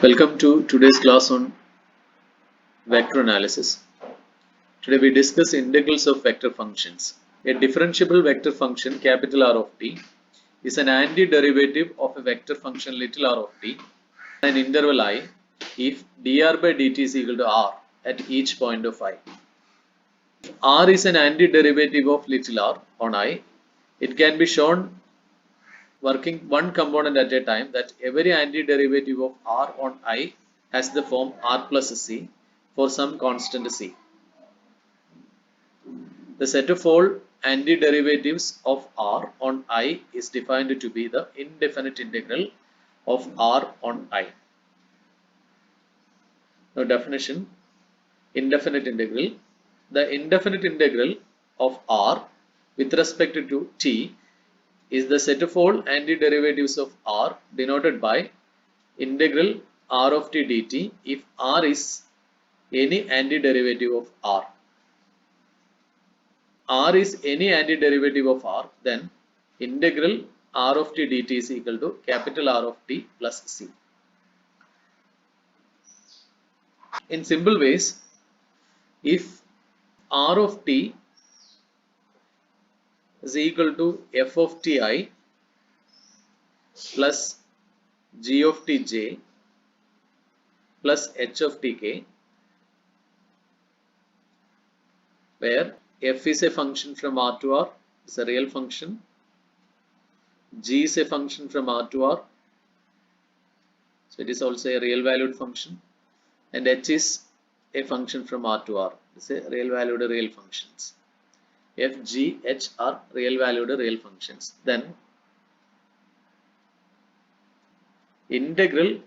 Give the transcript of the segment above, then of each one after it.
Welcome to today's class on vector analysis. Today we discuss integrals of vector functions. A differentiable vector function capital R of t is an antiderivative of a vector function little r of t in an interval I if dr by dt is equal to r at each point of I. If r is an antiderivative of little r on I, it can be shown working one component at a time that every antiderivative of r on I has the form r plus c for some constant c. The set of all antiderivatives of r on I is defined to be the indefinite integral of r on I. Now definition, indefinite integral. The indefinite integral of r with respect to t is the set of all antiderivatives of r denoted by integral r of t dt if r is any antiderivative of r. R is any antiderivative of r, then integral r of t dt is equal to capital R of t plus c. In simple ways, if r of t is equal to f of ti plus g of tj plus h of tk, where f is a function from r to r, is a real function, g is a function from r to r, so it is also a real valued function, and h is a function from r to r, it's a real valued real functions. F, G, H are real valued real functions. Then integral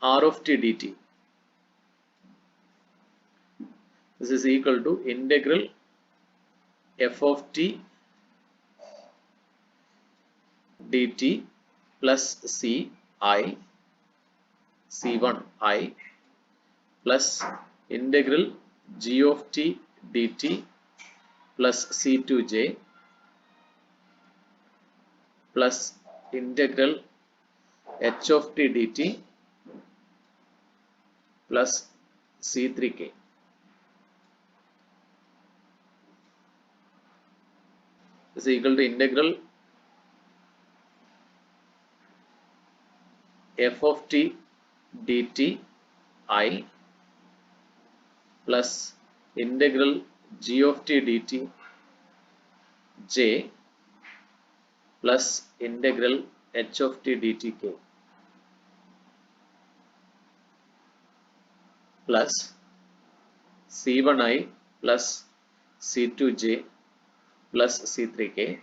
r of t dt, this is equal to integral f of t dt plus c I c1 I plus integral g of t dt plus c2j plus integral h of t dt plus c3k. Is equal to integral f of t dt I plus integral g of t dt j plus integral h of t dt k plus c1i plus c2j plus c3k,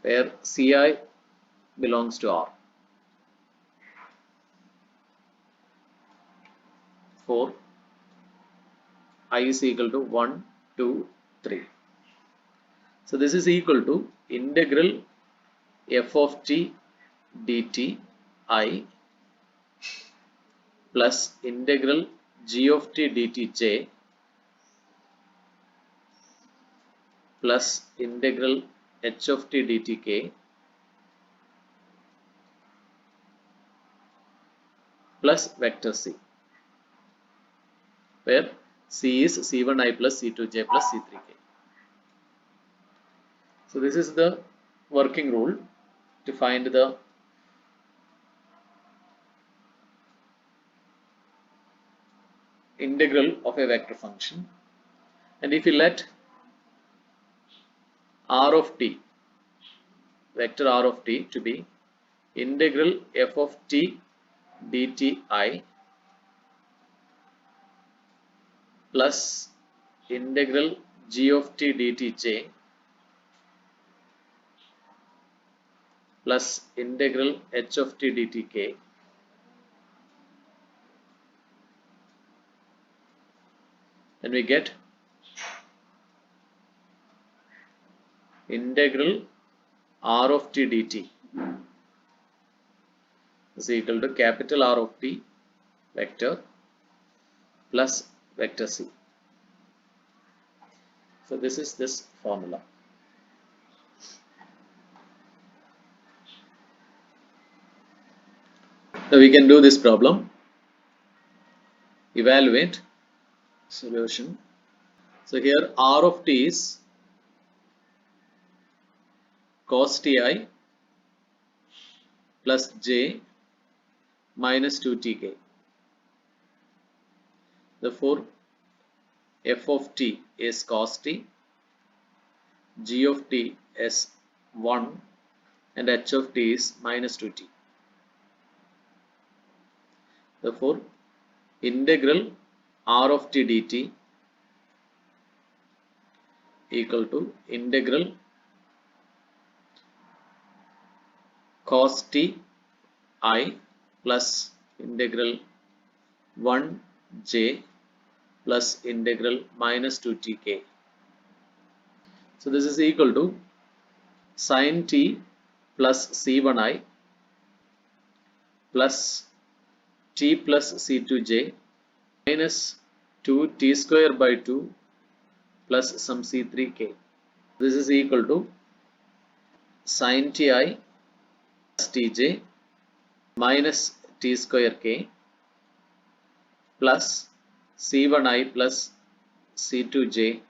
where ci belongs to r. For I is equal to 1, 2, 3. So this is equal to integral f of t dt I plus integral g of t dt j plus integral h of t dt k plus vector c, where c is c1i plus c2j plus c3k. So this is the working rule to find the integral of a vector function, and if you let r of t, vector r of t, to be integral f of t dt I plus integral g of t dt j plus integral h of t dt k and we get integral r of t dt is equal to capital R of t vector plus vector c. So this is this formula. Now we can do this problem. Evaluate solution. So here R of t is cos ti plus j minus 2tk. Therefore, f of t is cos t, g of t is 1 and h of t is minus 2t. Therefore, integral r of t dt equal to integral cos t I plus integral 1j plus integral minus 2tk. So this is equal to sin t plus c1i plus t plus c2j minus 2t square by 2 plus some c3k. This is equal to sin ti plus tj minus t square k plus c1i plus c2j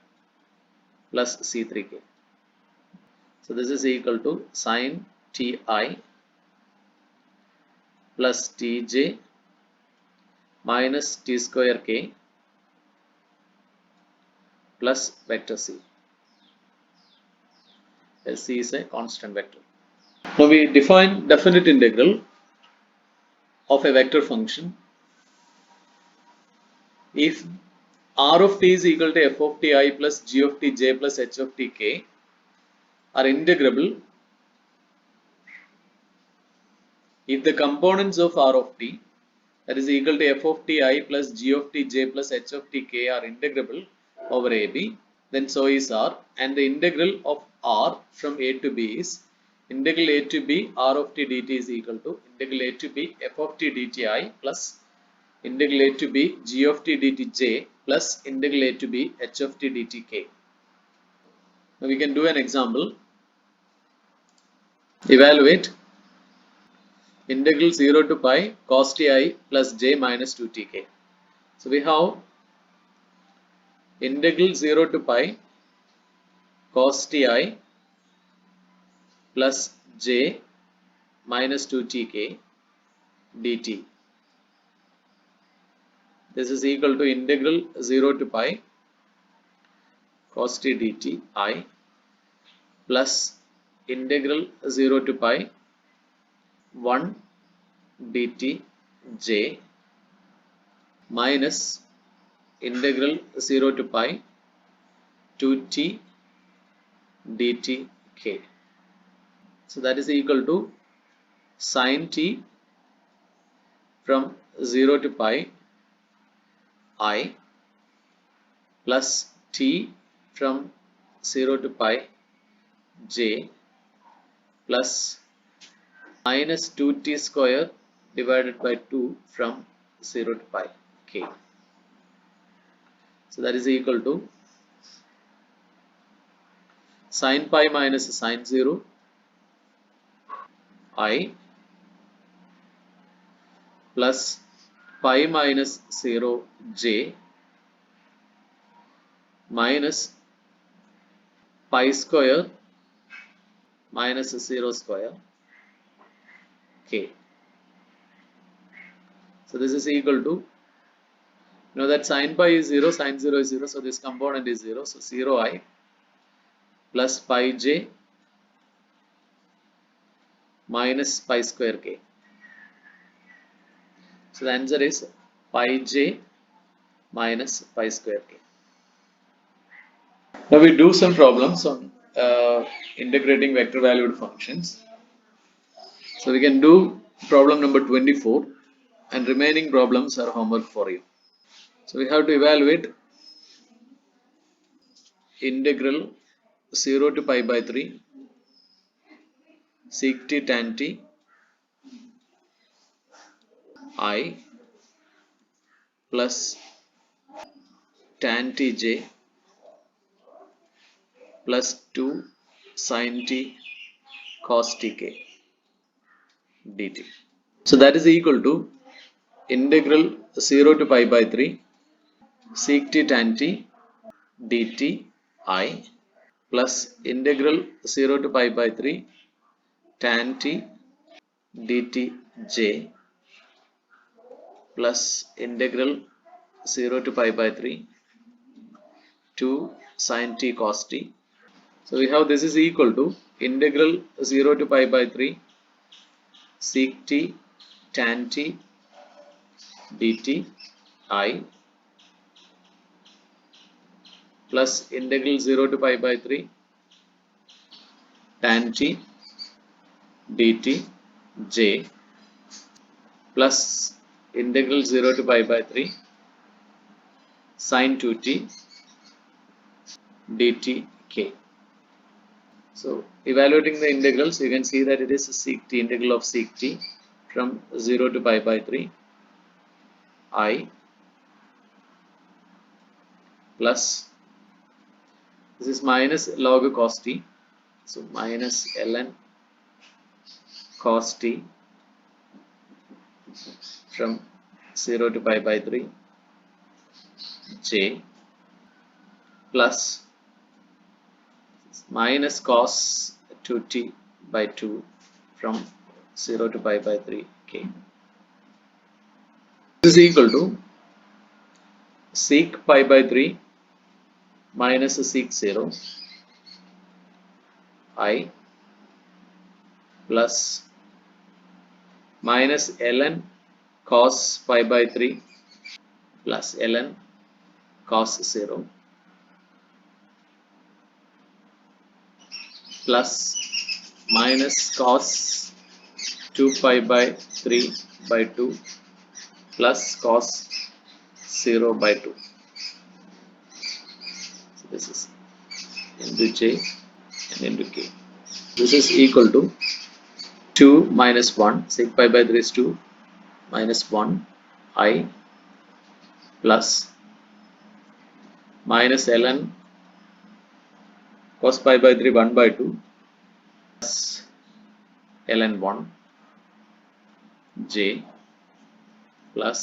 plus c3k. So this is equal to sin ti plus tj minus t square k plus vector c. Where c is a constant vector. Now we define definite integral of a vector function if r of t is equal to f of t I plus g of t j plus h of t k are integrable if the components of r of t, that is equal to f of t I plus g of t j plus h of t k, are integrable over ab, then so is r, and the integral of r from a to b is integral a to b r of t dt is equal to integral a to b f of t dt I plus integral a to b g of t dt j plus integral a to b h of t dt k. Now we can do an example. Evaluate integral 0 to pi cos ti plus j minus 2tk. So we have integral 0 to pi cos ti plus j minus 2tk dt. This is equal to integral 0 to pi cos t dt I plus integral 0 to pi 1 dt j minus integral 0 to pi 2t dt k. So that is equal to sin t from 0 to pi I plus t from 0 to pi j plus minus 2t square divided by 2 from 0 to pi k. So that is equal to sin pi minus sin 0 I plus pi minus 0 j minus pi square minus 0 square k. So this is equal to, you know that sin pi is 0, sin 0 is 0, so this component is 0, so 0 I plus pi j minus pi square k. So the answer is pi j minus pi square k. Now we do some problems on integrating vector valued functions. So we can do problem number 24 and remaining problems are homework for you. So we have to evaluate integral 0 to pi by 3 sec t tan t I plus tan tj plus 2 sin t cos tk dt. So that is equal to integral 0 to pi by 3 sec t tan t dt I plus integral 0 to pi by 3 tan t dt j plus integral 0 to pi by 3 2 sin t cos t. So we have this is equal to integral 0 to pi by 3 sec t tan t dt I plus integral 0 to pi by 3 tan t dt j plus integral 0 to pi by 3 sin 2t dt k. So evaluating the integrals, you can see that it is sec t, integral of sec t from 0 to pi by 3 I plus this is minus log cos t, so minus ln cos t from 0 to pi by 3 j plus minus cos 2t by 2 from 0 to pi by 3 k. This is equal to sec pi by 3 minus sec 0 I plus minus ln cos pi by 3 plus ln cos 0 plus minus cos 2 pi by 3 by 2 plus cos 0 by 2. So this is into j and into k. This is equal to 2 minus 1, sec pi by 3 is 2 minus 1 I plus minus ln cos pi by 3 1 by 2 plus ln 1 j plus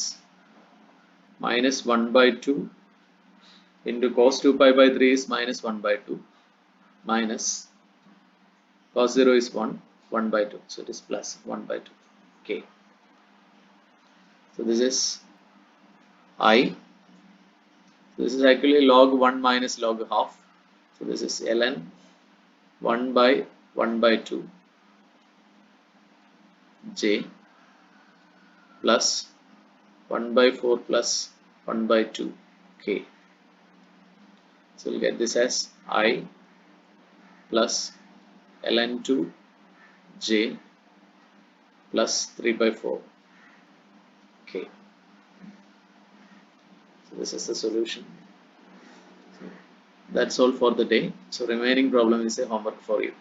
minus 1 by 2 into cos 2 pi by 3 is minus 1 by 2 minus cos 0 is 1 1 by 2, so it is plus 1 by 2 k. So this is I, this is actually log 1 minus log half, so this is ln 1 by 1 by 2 j plus 1 by 4 plus 1 by 2 k. So we'll get this as I plus ln 2 j plus 3 by 4 k. So this is the solution. So that's all for the day. So remaining problem is a homework for you.